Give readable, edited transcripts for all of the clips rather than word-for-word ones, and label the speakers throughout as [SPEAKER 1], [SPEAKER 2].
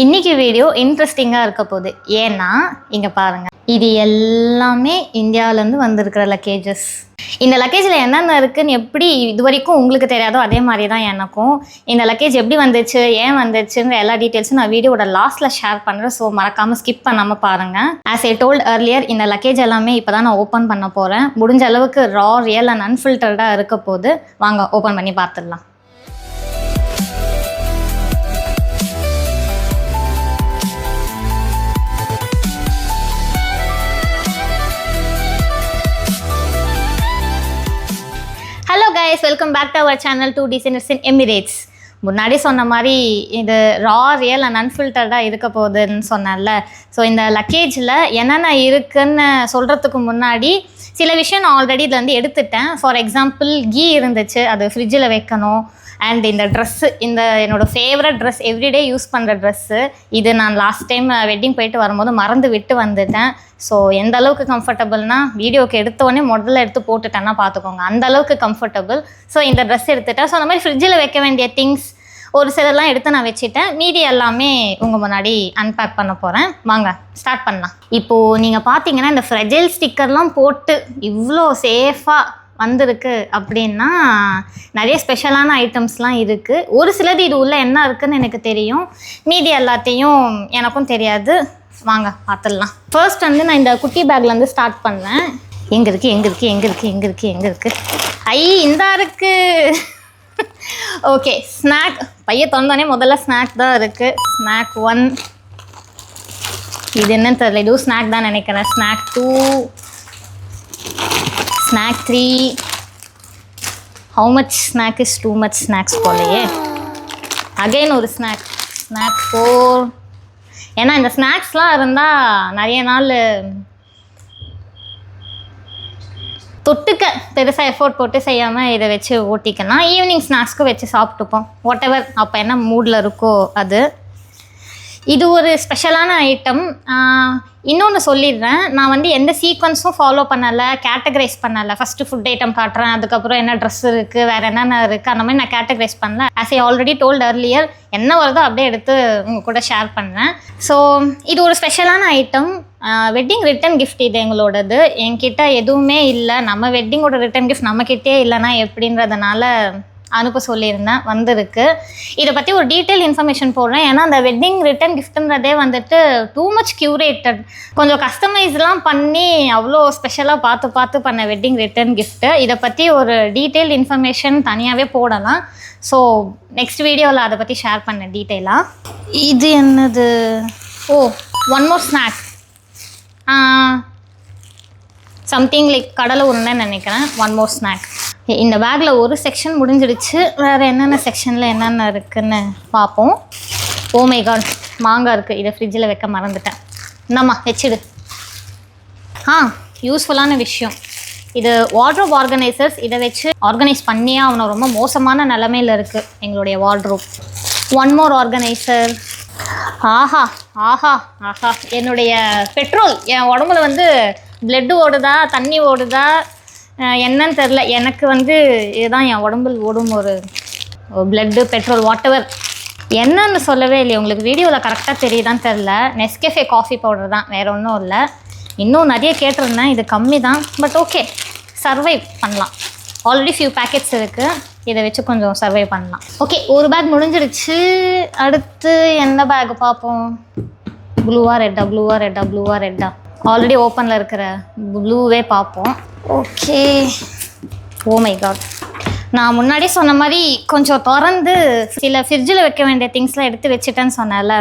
[SPEAKER 1] இன்னைக்கு வீடியோ இன்ட்ரெஸ்டிங்காக இருக்க போகுது. ஏன்னா இங்கே பாருங்கள், இது எல்லாமே இந்தியாவிலேருந்து வந்திருக்கிற லக்கேஜஸ். இந்த லக்கேஜில் என்னென்ன இருக்குதுன்னு எப்படி இது வரைக்கும் உங்களுக்கு தெரியாதோ அதே மாதிரி தான் எனக்கும். இந்த லக்கேஜ் எப்படி வந்துச்சு, ஏன் வந்துச்சுங்கிற எல்லா டீட்டெயில்ஸும் நான் வீடியோட லாஸ்ட்டில் ஷேர் பண்ணுறேன். ஸோ மறக்காமல் ஸ்கிப் பண்ணாமல் பாருங்கள். ஆஸ் ஐ டோல்ட் earlier, இந்த லக்கேஜ் எல்லாமே இப்போ தான் நான் ஓப்பன் பண்ண போகிறேன். முடிஞ்ச அளவுக்கு ரா, ரியல் அண்ட் அன்ஃபில்டர்டாக இருக்க போது. வாங்க ஓப்பன் பண்ணி பார்த்துடலாம். Hello guys, welcome back to our channel 2 Designers in Emirates. முன்னாடி சொன்ன மாதிரி இது ரா, ரியல் அண்ட் அன்ஃபில்டர்டாக இருக்க போகுதுன்னு சொன்னேன்ல. ஸோ இந்த லக்கேஜில் என்னென்ன இருக்குன்னு சொல்கிறதுக்கு முன்னாடி சில விஷயம் நான் ஆல்ரெடி இதில் வந்து எடுத்துட்டேன். ஃபார் எக்ஸாம்பிள், கீ இருந்துச்சு, அது ஃப்ரிட்ஜில் வைக்கணும். அண்ட் இந்த ட்ரெஸ்ஸு, இந்த என்னோடய ஃபேவரட் ட்ரெஸ், எவ்ரிடே யூஸ் பண்ணுற ட்ரெஸ்ஸு. இது நான் லாஸ்ட் டைம் வெட்டிங் போயிட்டு வரும்போது மறந்து விட்டு வந்துட்டேன். ஸோ எந்த அளவுக்கு கம்ஃபர்டபுள்னால், வீடியோக்கு எடுத்தோடனே முதல்ல எடுத்து போட்டுட்டேன்னா பார்த்துக்கோங்க, அந்த அளவுக்கு கம்ஃபர்டபுள். ஸோ இந்த ட்ரெஸ் எடுத்துட்டேன். ஸோ அந்த மாதிரி ஃப்ரிட்ஜில் வைக்க வேண்டிய திங்ஸ் ஒரு சிலர்லாம் எடுத்து நான் வச்சுட்டேன். மீதி எல்லாமே உங்கள் முன்னாடி அன்பேக் பண்ண போகிறேன். வாங்க ஸ்டார்ட் பண்ணலாம். இப்போது நீங்கள் பார்த்தீங்கன்னா இந்த ஃப்ரெஜைல் ஸ்டிக்கர்லாம் போட்டு இவ்வளோ சேஃபாக வந்திருக்கு அப்படின்னா நிறைய ஸ்பெஷலான ஐட்டம்ஸ்லாம் இருக்குது. ஒரு சிலது இது உள்ள என்ன இருக்குதுன்னு எனக்கு தெரியும், மீதி எல்லாத்தையும் எனக்கும் தெரியாது. வாங்க பார்த்துடலாம். ஃபர்ஸ்ட் வந்து நான் இந்த குட்டி பேக்லேருந்து ஸ்டார்ட் பண்ணேன். எங்கே இருக்குது ஐ இந்தா இருக்குது. ஓகே, ஸ்நாக் பைய திறந்தோடனே முதல்ல ஸ்நாக் தான் இருக்குது. ஸ்நாக் 1, இது என்னன்னு தெரியல, இதுவும் ஸ்நாக் தான் நினைக்கிறேன். Snack 2, snack 3. How much snack is too much snacks போலையே. அகைன் ஒரு ஸ்நாக் 4. ஏன்னா இந்த ஸ்நாக்ஸ்லாம் இருந்தால் நிறைய நாள் தொட்டுக்க பெருசாக எஃபோர்ட் போட்டு செய்யாமல் இதை வச்சு ஓட்டிக்கலாம். ஈவினிங் ஸ்நாக்ஸ்க்கு வச்சு சாப்பிட்டுப்போம், வாட் எவர் அப்போ என்ன மூடில் இருக்கோ அது. இது ஒரு ஸ்பெஷலான ஐட்டம். இன்னொன்று சொல்லிடுறேன், நான் வந்து எந்த சீக்வன்ஸும் ஃபாலோ பண்ணலை, கேட்டகரைஸ் பண்ணலை. ஃபஸ்ட்டு ஃபுட் ஐட்டம் காட்டுறேன், அதுக்கப்புறம் என்ன ட்ரெஸ் இருக்குது, வேறு என்னென்ன இருக்குது, அந்த மாதிரி நான் கேட்டகரைஸ் பண்ணல. As I already told earlier, என்ன வருதோ அப்படியே எடுத்து உங்கள் கூட ஷேர் பண்ணேன். ஸோ இது ஒரு ஸ்பெஷலான ஐட்டம். வெட்டிங் ரிட்டன் கிஃப்ட் இது எங்களோடது. என்கிட்ட எதுவுமே இல்லை, நம்ம வெட்டிங்கோட ரிட்டன் கிஃப்ட் நம்மக்கிட்டே இல்லைன்னா எப்படின்றதுனால அனுப்ப சொல்லியிருந்தேன். வந்திருக்கு. இதை பற்றி ஒரு டீட்டெயில் இன்ஃபர்மேஷன் போடுறேன். ஏன்னா அந்த வெட்டிங் ரிட்டன் கிஃப்ட்டுன்றதே வந்துட்டு டூ மச் க்யூரேட்டட், கொஞ்சம் கஸ்டமைஸ்லாம் பண்ணி அவ்வளோ ஸ்பெஷலாக பார்த்து பண்ண வெட்டிங் ரிட்டன் கிஃப்ட்டு. இதை பற்றி ஒரு டீட்டெயில் இன்ஃபர்மேஷன் தனியாகவே போடலாம். ஸோ நெக்ஸ்ட் வீடியோவில் அதை பற்றி ஷேர் பண்ணேன் டீட்டெயிலாக. இது என்னது? Oh, one more snack. Something like கடலை உருண்டைன்னு நினைக்கிறேன். One more snack. இந்த பேக்கில் ஒரு செக்ஷன் முடிஞ்சிடுச்சு. வேறு என்னென்ன செக்ஷனில் என்னென்ன இருக்குதுன்னு பார்ப்போம். ஓ மை காட், மாங்காய் இருக்குது. இதை ஃப்ரிட்ஜில் வைக்க மறந்துட்டேன். என்னம்மா வச்சிடு. யூஸ்ஃபுல்லான விஷயம் இது. Wardrobe organisers. இதை வச்சு ஆர்கனைஸ் பண்ணியே அவனை ரொம்ப மோசமான நிலமையில் இருக்குது எங்களுடைய வார்ட்ரோப். One more organiser. ஆஹா ஆஹா ஆஹா, என்னுடைய பெட்ரோல், என் உடம்புல வந்து பிளட்டு ஓடுதா தண்ணி ஓடுதா என்னன்னு தெரில. எனக்கு வந்து இதுதான் என் உடம்பில் ஓடும் ஒரு பிளட்டு, பெட்ரோல், வாட் எவர். என்னன்னு சொல்லவே இல்லை உங்களுக்கு. வீடியோவில் கரெக்டாக தெரியுதான்னு தெரில. நெஸ்கேஃபே காஃபி பவுடர் தான், வேறு ஒன்றும் இல்லை. இன்னும் நிறைய கேட்டிருந்தேன், இது கம்மி தான். பட் ஓகே, சர்வை பண்ணலாம். ஆல்ரெடி ஃபியூ பேக்கெட்ஸ் இருக்குது, இதை வச்சு கொஞ்சம் சர்வை பண்ணலாம். ஓகே, ஒரு பேக் முடிஞ்சிருச்சு. அடுத்து எந்த பேக் பார்ப்போம்? ப்ளூவா ரெட்டா? ஆல்ரெடி ஓப்பனில் இருக்கிற ப்ளூவே பார்ப்போம். ஓகே. ஓ மை காட், நான் முன்னாடி சொன்ன மாதிரி கொஞ்சம் திறந்து சில ஃப்ரிட்ஜில் வைக்க வேண்டிய திங்ஸ்லாம் எடுத்து வச்சுட்டேன்னு சொன்னேன்ல.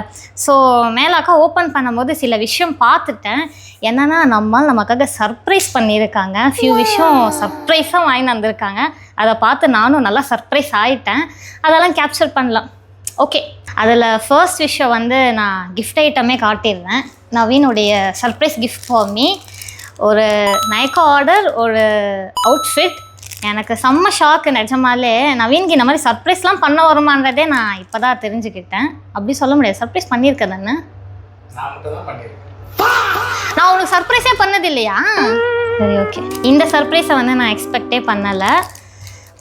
[SPEAKER 1] ஸோ மேலாக்கா ஓப்பன் பண்ணும்போது சில விஷயம் பார்த்துட்டேன். என்னென்னா நமக்காக சர்ப்ரைஸ் பண்ணியிருக்காங்க. ஃபியூ விஷயம் சர்ப்ரைஸாக வாங்கி வந்திருக்காங்க. அதை பார்த்து நானும் நல்லா சர்ப்ரைஸ் ஆகிட்டேன். அதெல்லாம் கேப்சர் பண்ணலாம். ஓகே, அதில் ஃபர்ஸ்ட் விஷயம் வந்து நான் கிஃப்ட் ஐட்டமே காட்டிடுறேன். நவீனுடைய சர்ப்ரைஸ் கிஃப்ட் ஃபார் மீ. ஒரு நைக்கா ஆர்டர், ஒரு அவுட்ஃபிட். எனக்கு செம்ம ஷாக்கு நிஜமாலே. நவீனுக்கு இந்த மாதிரி சர்ப்ரைஸ்லாம் பண்ண வருமானதே நான் இப்போ தான் தெரிஞ்சுக்கிட்டேன். அப்படி சொல்ல முடியாது, சர்ப்ரைஸ் பண்ணியிருக்கேன் தானே. நான் உனக்கு சர்ப்ரைஸே பண்ணது இல்லையா? சரி, ஓகே. இந்த சர்ப்ரைஸை வந்து நான் எக்ஸ்பெக்டே பண்ணலை.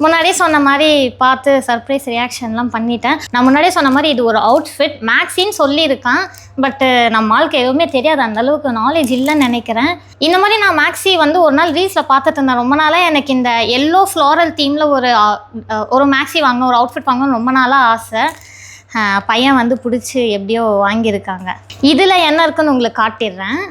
[SPEAKER 1] முன்னாடியே சொன்ன மாதிரி பார்த்து சர்ப்ரைஸ் ரியாக்ஷன்லாம் பண்ணிட்டேன். நான் முன்னாடியே சொன்ன மாதிரி இது ஒரு அவுட்ஃபிட் மேக்ஸின்னு சொல்லியிருக்கான். பட்டு நம்ம ஆளுக்கு எதுவுமே தெரியாது, அந்தளவுக்கு நாலேஜ் இல்லைன்னு நினைக்கிறேன். இந்த மாதிரி நான் மேக்ஸி வந்து ஒரு நாள் ரீல்ஸில் பார்த்துட்டு இருந்தேன். ரொம்ப நாளாக எனக்கு இந்த எல்லோ ஃப்ளாரல் தீமில் ஒரு மேக்ஸி வாங்கணும், ஒரு அவுட்ஃபிட் வாங்கணும் ரொம்ப நாளாக ஆசை. பையன் வந்து பிடிச்சி எப்படியோ வாங்கியிருக்காங்க. இதில் என்ன இருக்குன்னு உங்களுக்கு காட்டிடுறேன்.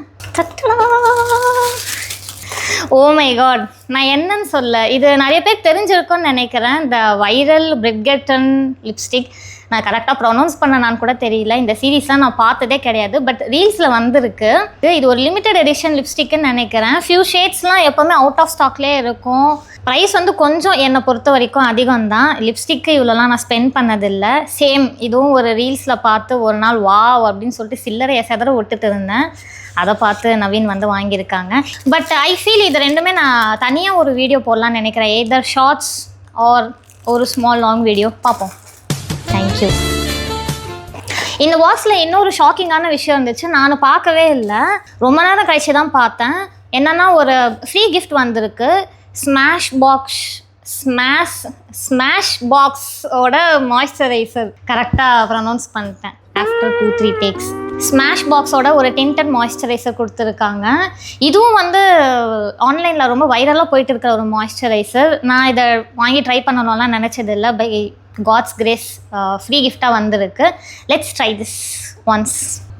[SPEAKER 1] ஓ மை காட், நான் என்னன்னு சொல்ல, இது நிறைய பேர் தெரிஞ்சிருக்கும்னு நினைக்கிறேன். இந்த வைரல் பிரிட்கெட்டன் லிப்ஸ்டிக், நான் கரெக்டாக ப்ரொனவுன்ஸ் பண்ண கூட தெரியல. இந்த சீரீஸ்லாம் நான் பார்த்ததே கிடையாது, பட் ரீல்ஸில் வந்திருக்கு. இது ஒரு லிமிட்டட் எடிஷன் லிப்ஸ்டிக்குன்னு நினைக்கிறேன். ஃபியூ ஷேட்ஸ்லாம் எப்போவுமே அவுட் ஆஃப் ஸ்டாக்லேயே இருக்கும். ப்ரைஸ் வந்து கொஞ்சம் என்னை பொறுத்த வரைக்கும் அதிகம் தான். லிப்ஸ்டிக்கு இவ்வளோலாம் நான் ஸ்பெண்ட் பண்ணதில்லை. சேம் இதுவும் ஒரு ரீல்ஸில் பார்த்து ஒரு நாள் வாவ் அப்படின்னு சொல்லிட்டு சில்லறையை செதற விட்டுட்டு இருந்தேன். அதை பார்த்து நவீன் வந்து வாங்கியிருக்காங்க. பட் ஐ ஃபீல் இது ரெண்டுமே நான் தனியாக ஒரு வீடியோ போடலான்னு நினைக்கிறேன். எதர் ஷார்ட்ஸ் ஆர் ஒரு ஸ்மால் லாங் வீடியோ பார்ப்போம். தேங்க்யூ. இந்த பாக்ஸில் இன்னொரு ஷாக்கிங்கான விஷயம் இருந்துச்சு, நான் பார்க்கவே இல்லை, ரொம்ப நேரம் கழிச்சு தான் பார்த்தேன். என்னென்னா ஒரு ஃப்ரீ கிஃப்ட் வந்திருக்கு. ஸ்மாஷ் பாக்ஸோட மாய்ஸ்சரைசர். கரெக்டாக ப்ரொனவுன்ஸ் பண்ணிட்டேன் ஆஃப்டர் 2-3 டேக்ஸ். ஸ்மாஷ் பாக்ஸோட ஒரு டிண்டட் மாய்ஸ்சரைசர் கொடுத்துருக்காங்க. இதுவும் வந்து ஆன்லைனில் ரொம்ப வைரலாக போயிட்டு இருக்கிற ஒரு மாய்ஸ்சரைசர். நான் இதை வாங்கி ட்ரை பண்ணணும்லாம் நினச்சதில்லை. பை காட்ஸ் கிரேஸ் ஃப்ரீ கிஃப்டாக வந்திருக்கு. Let's try this once.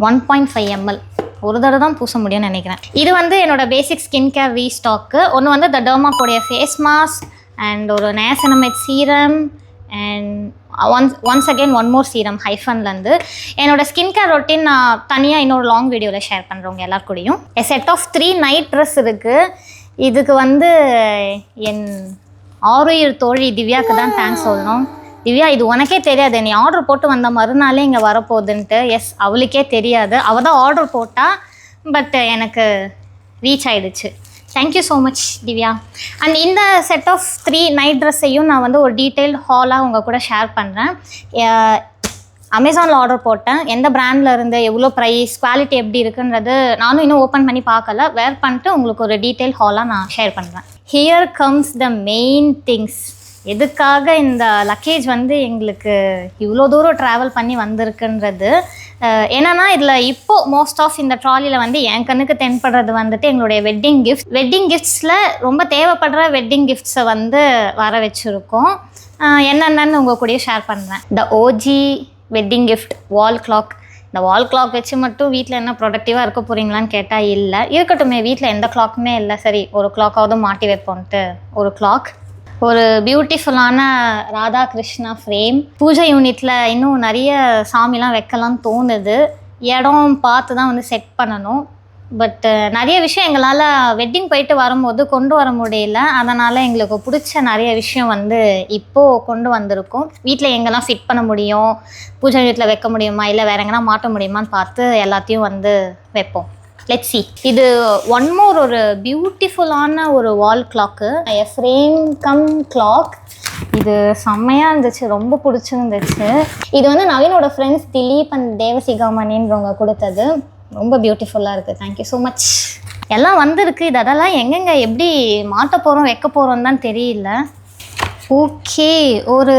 [SPEAKER 1] 1.5 ml ஒரு தடவை தான் பூச முடியும்னு நினைக்கிறேன். இது வந்து என்னோட பேசிக் ஸ்கின் கேர் ரீஸ்டாக்கு. ஒன்று வந்து த டெர்மாக்கோடைய ஃபேஸ் மாஸ்க் அண்ட் ஒரு niacinamide serum and once again one more serum ஹைஃபன்லேருந்து. என்னோடய ஸ்கின் கேர் ரொட்டீன் நான் தனியாக இன்னொரு லாங் வீடியோவில் ஷேர் பண்ணுறவங்க எல்லாருக்கூடையும். A set of 3 night dress இருக்குது. இதுக்கு வந்து என் ஆறுயிர் தோழி திவ்யாவுக்கு தான் தேங்க்ஸ் சொல்லணும். திவ்யா, இது உனக்கே தெரியாது, நீ ஆர்டர் போட்டு வந்த மறுநாளே இங்கே வரப்போகுதுன்ட்டு. எஸ், அவளுக்கே தெரியாது, அவள் தான் ஆர்டர் போட்டா. பட் எனக்கு ரீச் ஆகிடுச்சு. Thank you so much Divya. And இந்த செட் ஆஃப் 3 நைட் ட்ரெஸ்ஸையும் நான் வந்து ஒரு டீட்டெயில்ட் ஹாலாக உங்கள் கூட ஷேர் பண்ணுறேன். அமேசானில் ஆர்டர் போட்டேன். எந்த பிராண்டில் இருந்து, எவ்வளோ ப்ரைஸ், குவாலிட்டி எப்படி இருக்குன்றது நானும் இன்னும் ஓப்பன் பண்ணி பார்க்கல. வேர் பண்ணிட்டு உங்களுக்கு ஒரு டீட்டெயில் ஹாலாக நான் ஷேர் பண்ணுறேன். Here comes the main things. எதுக்காக இந்த லக்கேஜ் வந்து எங்களுக்கு இவ்வளோ தூரம் ட்ராவல் பண்ணி வந்திருக்குன்றது. என்னென்னா இதில் இப்போது மோஸ்ட் ஆஃப் இந்த ட்ராலியில் வந்து என் கண்ணுக்கு தென்படுறது வந்துட்டு எங்களுடைய வெட்டிங் கிஃப்ட்ஸில் ரொம்ப தேவைப்படுற வெட்டிங் கிஃப்ட்ஸை வந்து வர வச்சுருக்கோம். என்னென்னு உங்கள் கூடயே ஷேர் பண்ணுறேன். The OG wedding gift wall clock. இந்த வால் கிளாக் வச்சு மட்டும் வீட்டில் என்ன ப்ரொடக்டிவாக இருக்க போகிறீங்களான்னு கேட்டால் இல்லை, இருக்கட்டுமே, வீட்டில் எந்த கிளாக்குமே இல்லை, சரி ஒரு கிளாக்காவது மாட்டி வைப்போன்ட்டு ஒரு கிளாக். ஒரு பியூட்டிஃபுல்லான ராதா கிருஷ்ணா ஃப்ரேம். பூஜை யூனிட்டில் இன்னும் நிறைய சாமிலாம் வைக்கலாம்னு தோணுது. இடம் பார்த்து தான் வந்து செட் பண்ணணும். பட் நிறைய விஷயம் எங்களால் வெட்டிங் போயிட்டு வரும்போது கொண்டு வர முடியல. அதனால் எங்களுக்கு பிடிச்ச நிறைய விஷயம் வந்து இப்போது கொண்டு வந்திருக்கோம். வீட்டில் எங்கெல்லாம் ஃபிட் பண்ண முடியும், பூஜை வீட்டில் வைக்க முடியுமா, இல்லை வேறு எங்கன்னா மாட்ட முடியுமான்னு பார்த்து எல்லாத்தையும் வந்து வைப்போம். Let's see. இது ஒன் மோர் ஒரு பியூட்டிஃபுல்லான ஒரு வால் கிளாக்கு, எ ஃப்ரேம் கம் கிளாக். இது செம்மையாக இருந்துச்சு, ரொம்ப பிடிச்சிருந்துச்சு. இது வந்து நவீனோட ஃப்ரெண்ட்ஸ் திலீப் அண்ட் தேவசிகாமணின்றவங்க கொடுத்தது. ரொம்ப பியூட்டிஃபுல்லாக இருக்குது. Thank you so much. எல்லாம் வந்திருக்கு. இது அதெல்லாம் எங்கெங்கே எப்படி மாட்ட போகிறோம் வைக்க போகிறோம் தான் தெரியல. ஓகே, ஒரு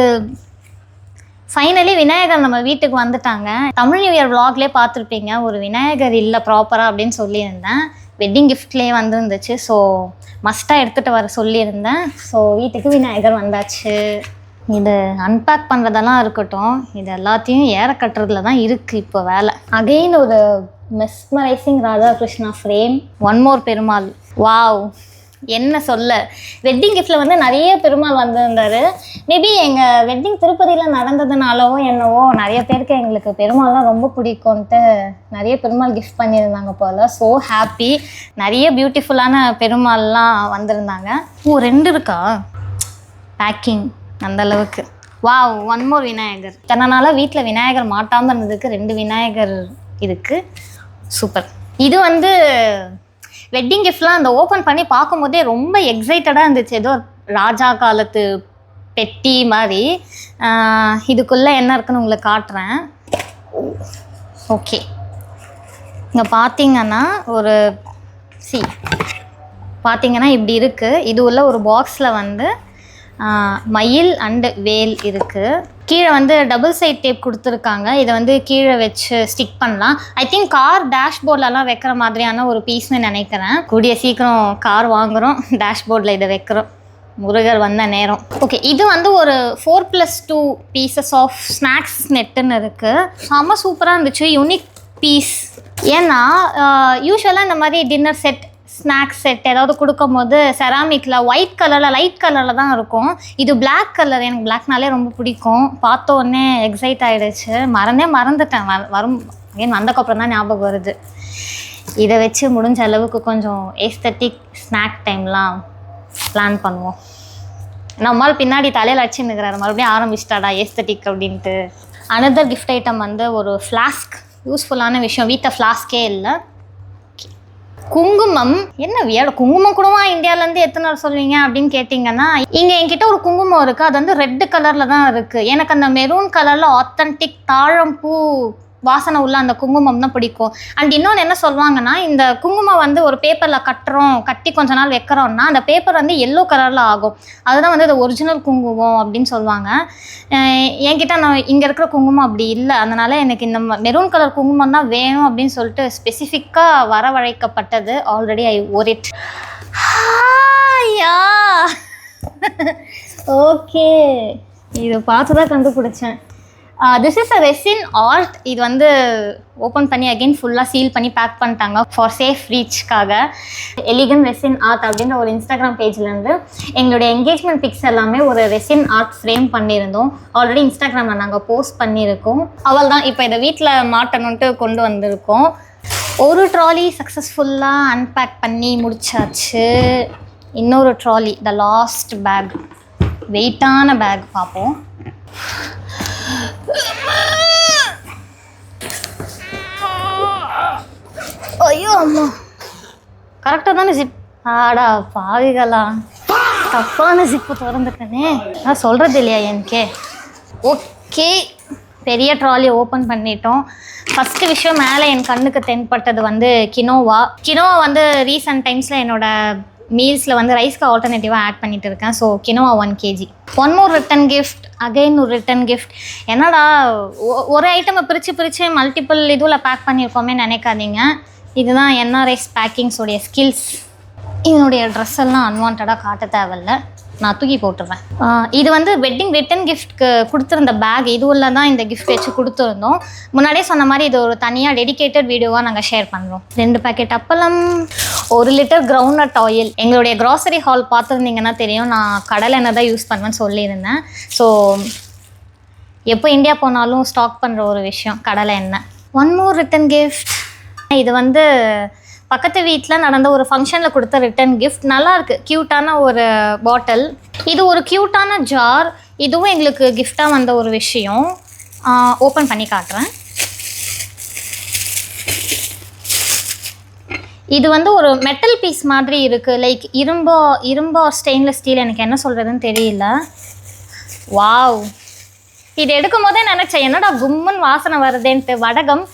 [SPEAKER 1] ஃபைனலி விநாயகர் நம்ம வீட்டுக்கு வந்துட்டாங்க. தமிழ் நியூ இயர் விளாக்லேயே பார்த்துருப்பீங்க, ஒரு விநாயகர் இல்லை ப்ராப்பராக அப்படின்னு சொல்லியிருந்தேன். வெட்டிங் கிஃப்ட்லேயே வந்துருந்துச்சு. ஸோ மஸ்ட்டாக எடுத்துகிட்டு வர சொல்லியிருந்தேன். ஸோ வீட்டுக்கு விநாயகர் வந்தாச்சு. இது அன்பேக் பண்ணுறதெல்லாம் இருக்கட்டும், இது எல்லாத்தையும் ஏற கட்டுறதுல தான் இருக்குது இப்போ வேலை. அகெயின் ஒரு mesmerising Radhakrishna frame. One more Perumal. Wow, என்ன சொல்ல. வெட்டிங் கிஃப்டில் வந்து நிறைய பெருமாள் வந்திருந்தார். மேபி எங்கள் வெட்டிங் திருப்பதியில் நடந்ததுனாலவோ என்னவோ நிறைய பேருக்கு எங்களுக்கு பெருமாள்லாம் ரொம்ப பிடிக்கும்ன்ட்டு நிறைய பெருமாள் கிஃப்ட் பண்ணியிருந்தாங்க போல். So happy. நிறைய பியூட்டிஃபுல்லான பெருமாள்லாம் வந்திருந்தாங்க. ஓ, 2 இருக்கா பேக்கிங் அந்தளவுக்கு. Wow, one more Vinayagar. இத்தனை நாளாக வீட்டில் விநாயகர் மாட்டாமல் இருந்ததுக்கு 2 விநாயகர் இருக்குது. சூப்பர். இது வந்து வெட்டிங் கிஃப்ட்லாம் அந்த ஓப்பன் பண்ணி பார்க்கும்போதே ரொம்ப எக்ஸைட்டடாக இருந்துச்சு. ஏதோ ராஜா காலத்து பெட்டி மாதிரி. இதுக்குள்ளே என்ன இருக்குன்னு உங்களுக்கு காட்டுறேன். ஓகே, இங்கே பார்த்தீங்கன்னா ஒரு பார்த்தீங்கன்னா இப்படி இருக்குது. இது உள்ள ஒரு பாக்ஸில் வந்து மயில் அண்டு வேல் இருக்குது. கீழே வந்து டபுள் சைட் டேப் கொடுத்துருக்காங்க. இதை வந்து கீழே வச்சு ஸ்டிக் பண்ணலாம். ஐ திங்க் கார் டேஷ்போர்ட்லலாம் வைக்கிற மாதிரியான ஒரு பீஸ்னு நினைக்கிறேன். கூடிய சீக்கிரம் கார் வாங்குகிறோம், டேஷ்போர்டில் இதை வைக்கிறோம். முருகர் வந்த நேரம். ஓகே, இது வந்து ஒரு 4+2 பீசஸ் ஆஃப் ஸ்நாக்ஸ் நெட்டுன்னு இருக்குது. செம்ம சூப்பராக இருந்துச்சு, யூனிக் பீஸ். ஏன்னா யூஸ்வலாக இந்த மாதிரி டின்னர் செட் ஸ்நாக்ஸ் செட் ஏதாவது கொடுக்கும் போது செராமிக்கில் ஒயிட் கலரில் லைட் கலரில் தான் இருக்கும். இது பிளாக் கலர். எனக்கு பிளாக்னாலே ரொம்ப பிடிக்கும். பார்த்த உடனே எக்ஸைட் ஆகிடுச்சு. மறந்துட்டேன். ஏன் வந்தக்கப்புறம் தான் ஞாபகம் வருது. இதை வச்சு முடிஞ்ச அளவுக்கு கொஞ்சம் ஏஸ்தட்டிக் ஸ்நாக் டைம்லாம் பிளான் பண்ணுவோம். நம்மளால் பின்னாடி தலையில் அடிச்சுன்னுக்கிறாரு, மறுபடியும் ஆரம்பிச்சிட்டாடா ஏஸ்தட்டிக் அப்படின்ட்டு. அனதர் கிஃப்ட் ஐட்டம் வந்து ஒரு ஃப்ளாஸ்க். யூஸ்ஃபுல்லான விஷயம். வீட்டில் ஃப்ளாஸ்கே இல்லை. குங்குமம். என்ன வியாட குங்குமம் கூடவா இந்தியாவிலேருந்து எத்தனை சொல்லுவீங்க அப்படின்னு கேட்டிங்கன்னா, இங்கே என்கிட்ட ஒரு குங்குமம் இருக்குது. அது வந்து ரெட் கலரில் தான் இருக்குது. எனக்கு அந்த மெரூன் கலரில் ஆத்தென்டிக் தாழம்பூ வாசனை உள்ள அந்த குங்குமம் தான் பிடிக்கும். அண்ட் இன்னொன்று என்ன சொல்லுவாங்கன்னா, இந்த குங்குமம் வந்து ஒரு பேப்பரில் கட்டி கொஞ்ச நாள் வைக்கிறோம்னா அந்த பேப்பர் வந்து எல்லோ கலரில் ஆகும். அதுதான் வந்து அது ஒரிஜினல் குங்குமம் அப்படின்னு சொல்லுவாங்க. என்கிட்ட நான் இங்கே இருக்கிற குங்குமம் அப்படி இல்லை. அதனால் எனக்கு இந்த மெரூன் கலர் குங்குமம் தான் வேணும் அப்படின்னு சொல்லிட்டு ஸ்பெசிஃபிக்காக வரவழைக்கப்பட்டது. ஆல்ரெடி ஐ ஓர் இட். ஓகே, இது பார்த்து தான் கண்டுபிடிச்சேன். This is a resin art. இது வந்து ஓப்பன் பண்ணி அகெயின் ஃபுல்லாக சீல் பண்ணி பேக் பண்ணிட்டாங்க ஃபார் சேஃப் ரீச்காக. எலிகன் ரெசின் ஆர்ட் அப்படின்ற ஒரு இன்ஸ்டாகிராம் பேஜ்லேருந்து எங்களுடைய என்கேஜ்மெண்ட் பிக்ஸ் எல்லாமே ஒரு ரெசின் ஆர்ட் ஃப்ரேம் பண்ணியிருந்தோம். ஆல்ரெடி இன்ஸ்டாகிராமில் நாங்கள் போஸ்ட் பண்ணியிருக்கோம். அவள் தான் இப்போ இதை வீட்டில் மாட்டணுன்ட்டு கொண்டு வந்திருக்கோம். ஒரு ட்ராலி சக்ஸஸ்ஃபுல்லாக அன்பேக் பண்ணி முடிச்சாச்சு. இன்னொரு ட்ராலி, த லாஸ்ட் பேக், வெயிட்டான பேக் பார்ப்போம். ஐயோ அம்மா, கரெக்டாக தானே ஜிப். ஆடா பாவிகளா, தப்பான ஜிப்பு திறந்துட்டனே. நான் சொல்கிறது இல்லையா எனக்கே. ஓகே, பெரிய ட்ராலி ஓப்பன் பண்ணிட்டோம். ஃபஸ்ட்டு விஷயம் மேலே என் கண்ணுக்கு தென்பட்டது வந்து கினோவா வந்து ரீசன்ட் டைம்ஸில் என்னோடய மீல்ஸில் வந்து ரைஸ்க்கு ஆல்டர்னேட்டிவாக ஆட் பண்ணிட்டு இருக்கேன். So quinoa 1 kg. One more return gift, again ஒரு ரிட்டன் கிஃப்ட். என்னடா ஒரு ஐட்டமை பிரித்து மல்டிபிள் இதுவில் பேக் பண்ணியிருக்கோமே நினைக்காதீங்க. இதுதான் என்ஆர்ஐஸ் பேக்கிங்ஸோடைய ஸ்கில்ஸ். இதனுடைய ட்ரெஸ் எல்லாம் அன்வான்டாக காட்ட தேவையில்லை, நான் தூக்கி போட்டுருவேன். இது வந்து வெட்டிங் ரிட்டன் கிஃப்ட்க்கு கொடுத்துருந்த பேக். இதுவுள்ள தான் இந்த கிஃப்ட் வச்சு கொடுத்துருந்தோம். முன்னாடியே சொன்ன மாதிரி இது ஒரு தனியாக டெடிகேட்டட் வீடியோவாக நாங்கள் ஷேர் பண்ணுறோம். 2 பேக்கெட் அப்பளம், 1 லிட்டர் கிரவுண்ட்நட் ஆயில். எங்களுடைய க்ராசரி ஹால் பார்த்துருந்தீங்கன்னா தெரியும், நான் கடலை எண்ணெய் தான் யூஸ் பண்ணுவேன்னு சொல்லியிருந்தேன். ஸோ எப்போ இந்தியா போனாலும் ஸ்டாக் பண்ணுற ஒரு விஷயம் கடலை எண்ணெய். One more return gift. இது வந்து பக்கத்து வீட்டில் நடந்த ஒரு ஃபங்க்ஷனில் கொடுத்த ரிட்டன் கிஃப்ட். நல்லாயிருக்கு, க்யூட்டான ஒரு பாட்டில். இது ஒரு க்யூட்டான ஜார். இதுவும் எங்களுக்கு கிஃப்டாக வந்த ஒரு விஷயம். ஓப்பன் பண்ணி காட்டுறேன். இது வந்து ஒரு மெட்டல் பீஸ் மாதிரி இருக்குது. லைக் இரும்போ ஸ்டெயின்லெஸ் ஸ்டீல், எனக்கு என்ன சொல்கிறதுன்னு தெரியல. வாவ், இது எடுக்கும் போதே நினச்சேன் என்னடா கும்முன்னு வாசனை வருதேன்ட்டு. வடகம்.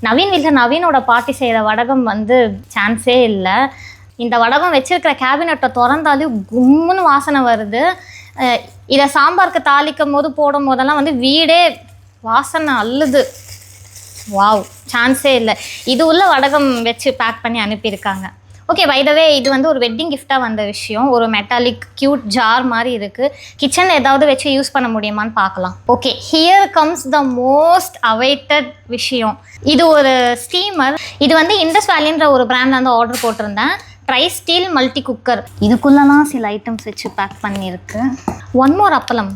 [SPEAKER 1] நவீனோட பாட்டி செய்கிற வடகம் வந்து சான்ஸே இல்லை. இந்த வடகம் வச்சுருக்கிற கேபினட்டை திறந்தாலும் கும்முன்னு வாசனை வருது. இதை சாம்பாருக்கு தாளிக்கும் போது போடும் போதெல்லாம் வந்து வீடே வாசனை அள்ளுது. வாவ், சான்ஸே இல்லை. இது உள்ள வடகம் வச்சு பேக் பண்ணி அனுப்பியிருக்காங்க. ஓகே, பை த வே இது வந்து ஒரு வெட்டிங் கிஃப்டாக வந்த விஷயம். ஒரு மெட்டாலிக் க்யூட் ஜார் மாதிரி இருக்குது. கிச்சனில் ஏதாவது வச்சு யூஸ் பண்ண முடியுமான்னு பார்க்கலாம். Okay, here comes the most awaited விஷயம். இது ஒரு ஸ்டீமர். இது வந்து இண்டஸ் வேலின்ற ஒரு பிராண்டில் வந்து ஆர்டர் போட்டிருந்தேன். Tri steel multi cooker. இதுக்குள்ளலாம் சில ஐட்டம்ஸ் வச்சு பேக் பண்ணியிருக்கு. ஒன் மோர் அப்பளம்.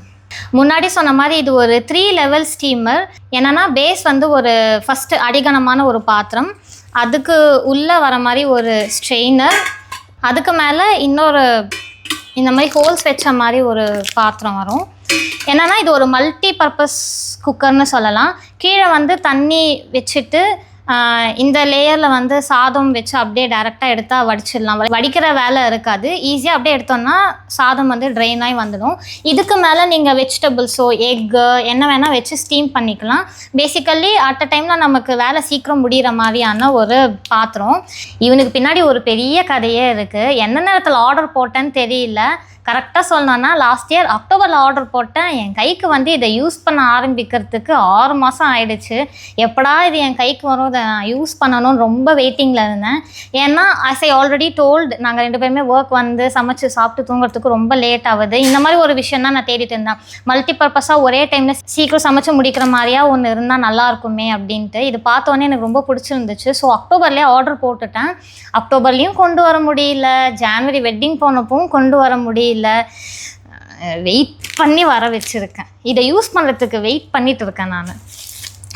[SPEAKER 1] முன்னாடி சொன்ன மாதிரி இது ஒரு 3 லெவல் ஸ்டீமர். என்னென்னா பேஸ் வந்து ஒரு ஃபஸ்ட்டு அடிகனமான ஒரு பாத்திரம், அதுக்கு உள்ளே வர மாதிரி ஒரு ஸ்ட்ரெயினர், அதுக்கு மேலே இன்னொரு இந்த மாதிரி ஹோல்ஸ் வச்ச மாதிரி ஒரு பாத்திரம் வரும். என்னென்னா இது ஒரு மல்டி பர்பஸ் குக்கர்னு சொல்லலாம். கீழே வந்து தண்ணி வச்சுட்டு இந்த லேயரில் வந்து சாதம் வச்சு அப்படியே டேரெக்டாக எடுத்தால் வடிச்சிடலாம். வடிக்கிற வேலை இருக்காது. ஈஸியாக அப்படியே எடுத்தோம்னா சாதம் வந்து ட்ரெயின் ஆகி வந்துடும். இதுக்கு மேலே நீங்கள் வெஜிடபிள்ஸோ எக்கு என்ன வேணால் வச்சு ஸ்டீம் பண்ணிக்கலாம். பேசிக்கலி அட் அ டைமில் நமக்கு வேலை சீக்கிரம் முடிகிற மாதிரியான ஒரு பாத்திரம். இவனுக்கு பின்னாடி ஒரு பெரிய கதையே இருக்குது. என்ன நேரத்தில் ஆர்டர் போட்டேன்னு தெரியல. கரெக்டாக சொல்லணுன்னா லாஸ்ட் இயர் அக்டோபரில் ஆர்டர் போட்டேன். என் கைக்கு வந்து இதை யூஸ் பண்ண ஆரம்பிக்கிறதுக்கு 6 மாதம் ஆயிடுச்சு. எப்படா இது என் கைக்கு வரும், இதை நான் யூஸ் பண்ணணும்னு ரொம்ப வெயிட்டிங்கில் இருந்தேன். ஏன்னா ஐ ஆல்ரெடி டோல்டு, நாங்கள் 2 பேருமே ஒர்க் வந்து சமைச்சு சாப்பிட்டு தூங்குறதுக்கு ரொம்ப லேட் ஆகுது. இந்த மாதிரி ஒரு விஷயம் தான் நான் தேடிட்டு இருந்தேன். மல்டிபர்பஸாக ஒரே டைமில் சீக்கிரம் சமைச்சு முடிக்கிற மாதிரியா ஒன்று இருந்தால் நல்லா இருக்குமே அப்படின்ட்டு. இது பார்த்தோன்னே எனக்கு ரொம்ப பிடிச்சிருந்துச்சு. ஸோ அக்டோபர்லேயே ஆர்டர் போட்டுட்டேன். அக்டோபர்லேயும் கொண்டு வர முடியல, ஜான்வரி வெட்டிங் போனப்பவும் கொண்டு வர முடியல. வெயிட் பண்ணி வர வச்சுருக்கேன். இதை யூஸ் பண்ணுறதுக்கு வெயிட் பண்ணிட்டு இருக்கேன் நான்.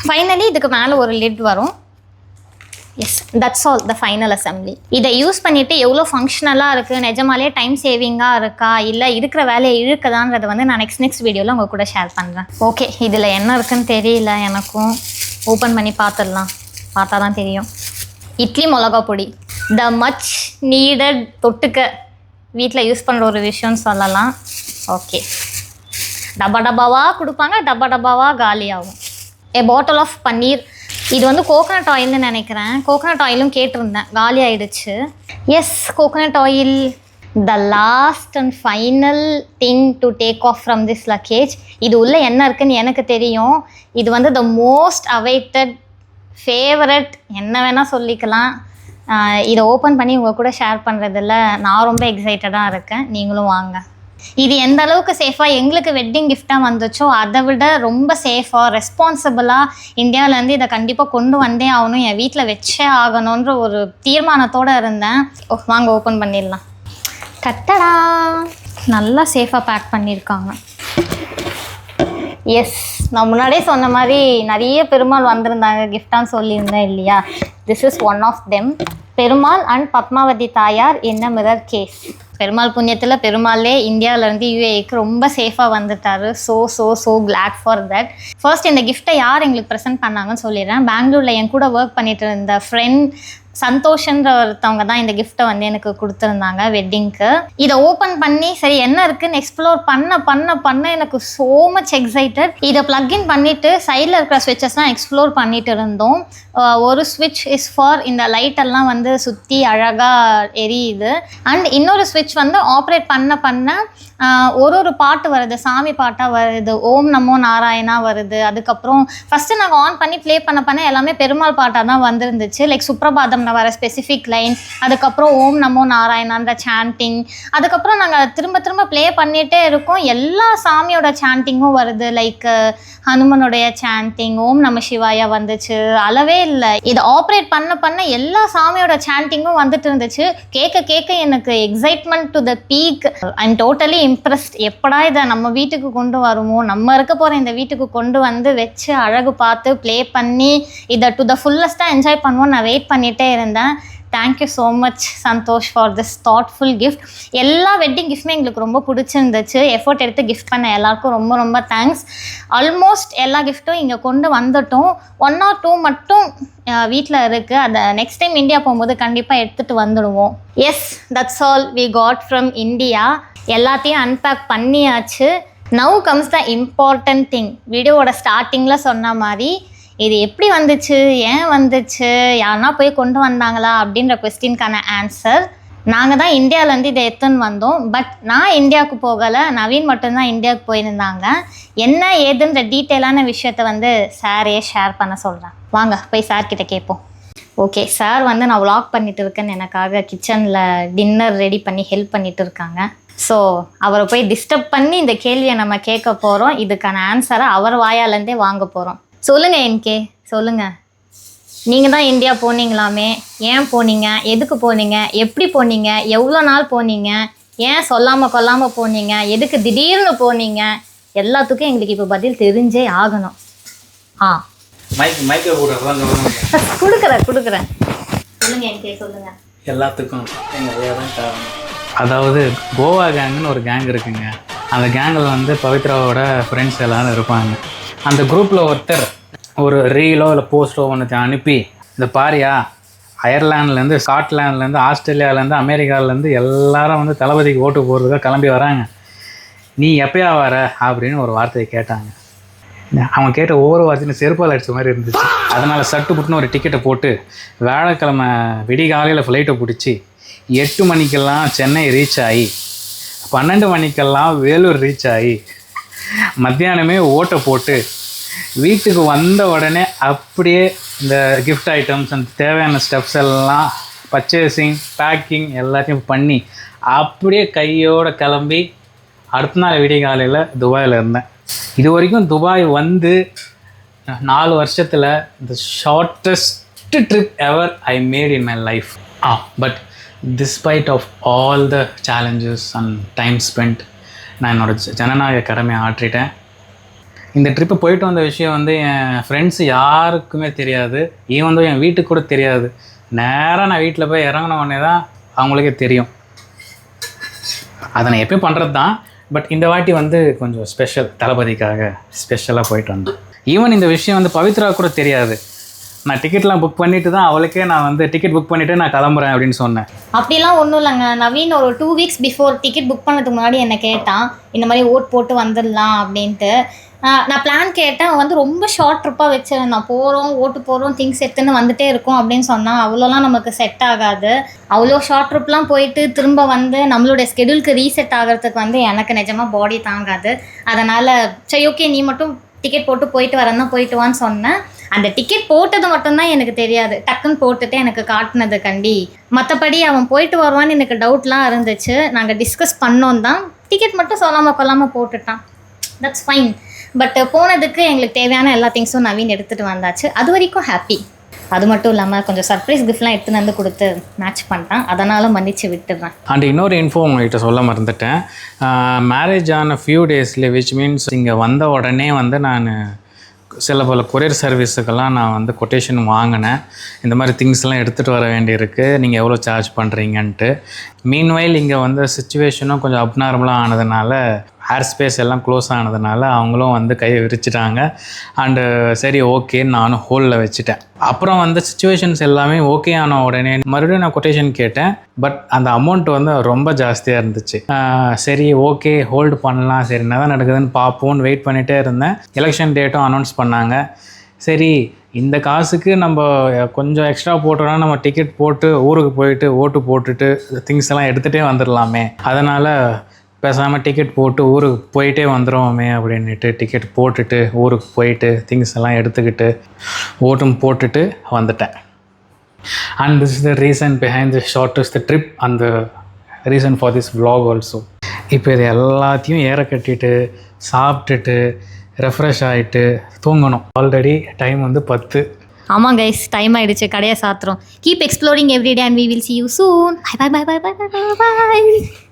[SPEAKER 1] ஃபைனலி இதுக்கு மேலே ஒரு லிட் வரும். Yes, that's all the final assembly. இதை யூஸ் பண்ணிவிட்டு எவ்வளோ ஃபங்க்ஷனலாக இருக்குது, நிஜமாலே டைம் சேவிங்காக இருக்கா, இல்லை இருக்கிற வேலையை இழுக்குதான்றதை வந்து நான் நெக்ஸ்ட் வீடியோவில் உங்கள் கூட ஷேர் பண்ணுறேன். ஓகே, இதில் என்ன இருக்குன்னு தெரியல எனக்கும். ஓப்பன் பண்ணி பார்த்துடலாம். பார்த்தா தான் தெரியும். இட்லி மிளகா பொடி, த மச் நீடட் தொட்டுக்க வீட்டில் யூஸ் பண்ணுற ஒரு விஷயம்னு சொல்லலாம். ஓகே, டப்பா டப்பாவாக கொடுப்பாங்க, டப்பா டப்பாவாக காலியாகும். ஏ பாட்டில் ஆஃப் பன்னீர். இது வந்து கோகனட் ஆயில்னு நினைக்கிறேன். கோகனட் ஆயிலும் கேட்டிருந்தேன், காலி ஆகிடுச்சு. Yes, coconut oil. The last and final thing to take off from this luggage. இது உள்ளே என்ன இருக்குதுன்னு எனக்கு தெரியும். இது வந்து த மோஸ்ட் அவைட்டட் ஃபேவரட் என்ன வேணால் சொல்லிக்கலாம். இதை ஓப்பன் பண்ணி உங்கள் கூட ஷேர் பண்ணுறதில்ல நான் ரொம்ப எக்ஸைட்டடாக இருக்கேன். நீங்களும் வாங்க. இது எந்த அளவுக்கு சேஃபாக எங்களுக்கு வெட்டிங் கிஃப்டாக வந்துச்சோ அதை விட ரொம்ப சேஃபாக ரெஸ்பான்சிபிளாக இந்தியாவிலேருந்து இதை கண்டிப்பாக கொண்டு வந்தே ஆகணும், என் வீட்டில் வச்சே ஆகணுன்ற ஒரு தீர்மானத்தோடு இருந்தேன். வாங்க ஓப்பன் பண்ணிடலாம். டட்டடா, நல்லா சேஃபாக பேக் பண்ணியிருக்காங்க. எஸ், நான் முன்னாடியே சொன்ன மாதிரி நிறைய பெருமாள் வந்திருந்தாங்க கிஃப்டான்னு சொல்லியிருந்தேன் இல்லையா. This is one of them. Perumal and Padmavathi தாயார் in a mirror case. Perumal புண்ணியத்தில் பெருமாளே இந்தியாவிலேருந்து யூஏக்கு ரொம்ப சேஃபாக வந்துட்டார். So glad for that. First இந்த கிஃப்ட்டை யார் எங்களுக்கு ப்ரெசென்ட் பண்ணாங்கன்னு சொல்லிடுறேன். பெங்களூரில் என் கூட ஒர்க் பண்ணிட்டு இருந்த ஃப்ரெண்ட் சந்தோஷன்ற ஒருத்தவங்க தான் இந்த கிஃப்ட்டை வந்து எனக்கு கொடுத்துருந்தாங்க வெட்டிங்க்கு. இதை ஓப்பன் பண்ணி சரி என்ன இருக்குன்னு எக்ஸ்ப்ளோர் பண்ண எனக்கு ஸோ மச் எக்ஸைட்டட். இதை ப்ளக்இன் பண்ணிவிட்டு சைடில் இருக்கிற ஸ்விட்சஸ்லாம் எக்ஸ்ப்ளோர் பண்ணிட்டு இருந்தோம். ஒரு ஸ்விட்ச் இஸ் ஃபார் இந்த லைட்டெல்லாம் வந்து சுற்றி அழகாக எரியுது. அண்ட் இன்னொரு ஸ்விட்ச் வந்து ஆப்ரேட் பண்ண ஒரு பாட்டு வருது, சாமி பாட்டாக வருது, ஓம் நமோ நாராயணா வருது. அதுக்கப்புறம் ஃபஸ்ட்டு நாங்கள் ஆன் பண்ணி ப்ளே பண்ண எல்லாமே பெருமாள் பாட்டாக தான் வந்துருந்துச்சு. லைக் சுப்ரபாதம் வர ஸ்பெசிஃபிக் லைன், அதுக்கப்புறம் ஓம் நமோ நாராயணான்ற சாண்டிங். அதுக்கப்புறம் நாங்கள் திரும்ப ப்ளே பண்ணிகிட்டே இருக்கோம். எல்லா சாமியோட சாண்டிங்கும் வருது. லைக் ஹனுமனுடைய சாண்டிங், ஓம் நம சிவாயா வந்துச்சு. அளவே இல்லை. இதை ஆப்ரேட் பண்ண எல்லா சாமியோட சாண்டிங்கும் வந்துட்டு இருந்துச்சு. கேட்க எனக்கு excitement to the peak. I am totally impressed. எப்படா இதை நம்ம வீட்டுக்கு கொண்டு வருமோ, நம்ம இருக்க போகிற இந்த வீட்டுக்கு கொண்டு வந்து வச்சு அழகு பார்த்து ப்ளே பண்ணி இதை டு த ஃபுல்லஸ்ட்டாக என்ஜாய் பண்ணுவோம். நான் வெயிட் பண்ணிகிட்டே இருந்தேன். Thank you so much Santhosh for this thoughtful gift. எல்லா வெட்டிங் கிஃப்ட்டுமே எங்களுக்கு ரொம்ப பிடிச்சிருந்துச்சு. எஃபோர்ட் எடுத்து கிஃப்ட் பண்ண எல்லாருக்கும் ரொம்ப தேங்க்ஸ். ஆல்மோஸ்ட் எல்லா கிஃப்ட்டும் இங்கே கொண்டு வந்துட்டோம். 1 or 2 மட்டும் வீட்டில் இருக்குது. அதை நெக்ஸ்ட் டைம் இந்தியா போகும்போது கண்டிப்பாக எடுத்துகிட்டு வந்துடுவோம். Yes, that's all we got from India. எல்லாத்தையும் அன்பேக் பண்ணியாச்சு. Now comes the important thing. வீடியோவோட ஸ்டார்டிங்கில் சொன்ன மாதிரி இது எப்படி வந்துச்சு, ஏன் வந்துச்சு, யாருன்னா போய் கொண்டு வந்தாங்களா அப்படின்ற கொஸ்டின்கான ஆன்சர். நாங்கள் தான் இந்தியாவிலேருந்து இதை எடுத்துன்னு வந்தோம். பட் நான் இந்தியாவுக்கு போகலை, நவீன் மட்டும்தான் இந்தியாவுக்கு போயிருந்தாங்க. என்ன ஏதுன்ற டீட்டெயிலான விஷயத்த வந்து சாரே ஷேர் பண்ண சொல்கிறேன். வாங்க போய் சார்கிட்ட கேட்போம். ஓகே, சார் வந்து நான் vlog பண்ணிட்டு இருக்கேன்னு எனக்காக கிச்சனில் டின்னர் ரெடி பண்ணி ஹெல்ப் பண்ணிட்டு இருக்காங்க. ஸோ அவரை போய் டிஸ்டர்ப் பண்ணி இந்த கேள்வியை நம்ம கேட்க போகிறோம். இதுக்கான ஆன்சரை அவர் வாயாலேருந்தே வாங்க போகிறோம். சொல்லுங்கள் என்கே, சொல்லுங்கள். நீங்கள் தான் இந்தியா போனீங்களாமே, ஏன் போனீங்க, எதுக்கு போனீங்க, எப்படி போனீங்க, எவ்வளோ நாள் போனீங்க, ஏன் சொல்லாமல் கொல்லாமல் போனீங்க, எதுக்கு திடீர்னு போனீங்க, எல்லாத்துக்கும் எங்களுக்கு இப்போ பதில் தெரிஞ்சே ஆகணும். கொடுக்குறேன். சொல்லுங்கள் என்கே, சொல்லுங்கள்.
[SPEAKER 2] எல்லாத்துக்கும் அதாவது கோவா கேங்குன்னு ஒரு கேங் இருக்குங்க. அந்த கேங்கில் வந்து பவித்ராவோட ஃப்ரெண்ட்ஸ் எல்லோரும் இருப்பாங்க. அந்த குரூப்பில் ஒருத்தர் ஒரு ரீலோ இல்லை போஸ்ட்டோ ஒன்று அனுப்பி இந்த பாரியா அயர்லாண்ட்லேருந்து ஸ்காட்லாண்ட்லேருந்து ஆஸ்திரேலியாவிலேருந்து அமெரிக்காவிலேருந்து எல்லாரும் வந்து தளபதிக்கு ஓட்டு போடுறதுக்காக கிளம்பி வராங்க. நீ எப்பயா வர அப்படின்னு ஒரு வார்த்தையை கேட்டாங்க. அவன் கேட்ட ஒவ்வொரு வார்த்தையும் செருப்பால் அடித்த மாதிரி இருந்துச்சு. அதனால் சட்டு புட்டுன்னு ஒரு டிக்கெட்டை போட்டு வியாழக்கிழமை விடிகாலையில் ஃப்ளைட்டை பிடிச்சி 8 மணிக்கெல்லாம் சென்னை ரீச் ஆகி 12 மணிக்கெல்லாம் வேலூர் ரீச் ஆகி மத்தியானமே ஓட்டை போட்டு வீட்டுக்கு வந்த உடனே அப்படியே இந்த கிஃப்ட் ஐட்டம்ஸ் அந்த தேவையான ஸ்டெப்ஸ் எல்லாம் பர்ச்சேசிங் பேக்கிங் எல்லாத்தையும் பண்ணி அப்படியே கையோடு கிளம்பி அடுத்த நாள் விடிய காலையில் துபாயில் இருந்தேன். இது வரைக்கும் துபாய் வந்து 4 வருஷத்தில் the shortest trip ever I made in my life. But despite of all the challenges and time spend நான் என்னோடய ஜனநாயக கடமையை ஆற்றிட்டேன். இந்த ட்ரிப்பு போயிட்டு வந்த விஷயம் வந்து என் ஃப்ரெண்ட்ஸு யாருக்குமே தெரியாது, ஈவன் என் வீட்டுக்கு கூட தெரியாது. நேராக நான் வீட்டில் போய் இறங்கின உடனே தான் அவங்களுக்கே தெரியும். அதை நான் எப்பயும் பண்ணுறது தான். பட் இந்த வாட்டி வந்து கொஞ்சம் ஸ்பெஷல், தளபதிக்காக ஸ்பெஷலாக போயிட்டு வந்தேன். ஈவன் இந்த விஷயம் வந்து பவித்ரா கூட தெரியாது. நான் டிக்கெட்லாம் புக் பண்ணிட்டு தான் அவளுக்கே நான் வந்து டிக்கெட் புக் பண்ணிவிட்டு நான் கிளம்புறேன் அப்படின்னு சொன்னேன்.
[SPEAKER 1] அப்படிலாம் ஒன்றும் இல்லைங்க. நவீன் ஒரு 2 வீக்ஸ் பிஃபோர் டிக்கெட் புக் பண்ணதுக்கு முன்னாடி என்னை கேட்டான், இந்த மாதிரி ஓட் போட்டு வந்துடலாம் அப்படின்ட்டு. நான் பிளான் கேட்டேன். அவன் வந்து ரொம்ப ஷார்ட் ட்ரிப்பாக வச்சுருந்தான். போகிறோம் ஓட்டு போகிறோம் திங்ஸ் எடுத்துன்னு வந்துட்டே இருக்கோம் அப்படின்னு சொன்னால் அவ்வளோலாம் நமக்கு செட் ஆகாது. அவ்வளோ ஷார்ட் ட்ரிப்லாம் போயிட்டு திரும்ப வந்து நம்மளுடைய ஸ்கெடியூலுக்கு ரீசெட் ஆகிறதுக்கு வந்து எனக்கு நிஜமாக பாடி தாங்காது. அதனால் சரி ஓகே நீ மட்டும் டிக்கெட் போட்டு போயிட்டு வரேன்னா போயிட்டு வான்னு சொன்னேன். அந்த டிக்கெட் போட்டது மட்டும்தான் எனக்கு தெரியாது. டக்குன்னு போட்டுட்டு எனக்கு காட்டினது கண்டி. மற்றபடி அவன் போயிட்டு வருவான்னு எனக்கு டவுட்லாம் இருந்துச்சு. நாங்கள் டிஸ்கஸ் பண்ணோம் தான். டிக்கெட் மட்டும் சொல்லாமல் கொள்ளாமல் போட்டுட்டான். That's fine. பட் போனதுக்கு எங்களுக்கு தேவையான எல்லா திங்ஸும் நவீன் எடுத்துகிட்டு வந்தாச்சு. அது வரைக்கும் ஹாப்பி. அது மட்டும் இல்லாமல் கொஞ்சம் சர்ப்ரைஸ் கிஃப்ட்லாம் எடுத்துன்னு வந்து கொடுத்து மேட்ச் பண்ணிட்டான். அதனால் மன்னிச்சு விட்டுடுறேன்.
[SPEAKER 2] அண்ட் இன்னொரு இன்ஃபோ உங்கள்கிட்ட சொல்ல மறந்துட்டேன். மேரேஜ் ஆன ஃபியூ டேஸ்லேயே விச் மீன்ஸ் இங்கே வந்த உடனே வந்து நான் சில பல கொரியர் சர்வீஸுக்கெல்லாம் நான் வந்து கொட்டேஷன் வாங்கினேன். இந்த மாதிரி திங்ஸ்லாம் எடுத்துகிட்டு வர வேண்டியிருக்கு, நீங்கள் எவ்வளோ சார்ஜ் பண்ணுறீங்கன்ட்டு. மீன்வைல் இங்கே வந்து சுச்சுவேஷனும் கொஞ்சம் அப்நார்மலாக ஆனதுனால ஏர் ஸ்பேஸ் எல்லாம் க்ளோஸ் ஆனதுனால அவங்களும் வந்து கையை விரிச்சிட்டாங்க. அண்டு சரி ஓகேன்னு நானும் ஹோலில் வச்சுட்டேன். அப்புறம் வந்து சுச்சுவேஷன்ஸ் எல்லாமே ஓகே ஆன உடனே மறுபடியும் நான் கொட்டேஷன் கேட்டேன். பட் அந்த அமௌண்ட் வந்து ரொம்ப ஜாஸ்தியாக இருந்துச்சு. சரி ஓகே ஹோல்டு பண்ணலாம், சரி என்ன தான் நடக்குதுன்னு பார்ப்போன்னு வெயிட் பண்ணிகிட்டே இருந்தேன். எலெக்ஷன் டேட்டும் அனௌன்ஸ் பண்ணாங்க. சரி இந்த காசுக்கு நம்ம கொஞ்சம் எக்ஸ்ட்ரா போட்டோன்னா நம்ம டிக்கெட் போட்டு ஊருக்கு போயிட்டு ஓட்டு போட்டுட்டு திங்ஸ் எல்லாம் எடுத்துகிட்டே வந்துடலாமே, அதனால் பேசாமல் டிக்கெட் போட்டு ஊருக்கு போயிட்டே வந்துடுவோமே அப்படின்ட்டு டிக்கெட் போட்டுட்டு ஊருக்கு போயிட்டு திங்ஸ் எல்லாம் எடுத்துக்கிட்டு ஓட்டும் போட்டுட்டு வந்துட்டேன். And this is the reason behind the shortest trip and the reason for this vlog also. இப்போ இது எல்லாத்தையும் ஏற கட்டிட்டு சாப்பிட்டுட்டு ரெஃப்ரெஷ் ஆகிட்டு தூங்கணும். ஆல்ரெடி டைம் வந்து 10.
[SPEAKER 1] ஆமாம் கைஸ், டைம் ஆகிடுச்சு, கடையை சாத்துறோம். Keep exploring every day and we will see you soon. Bye bye bye bye bye bye bye.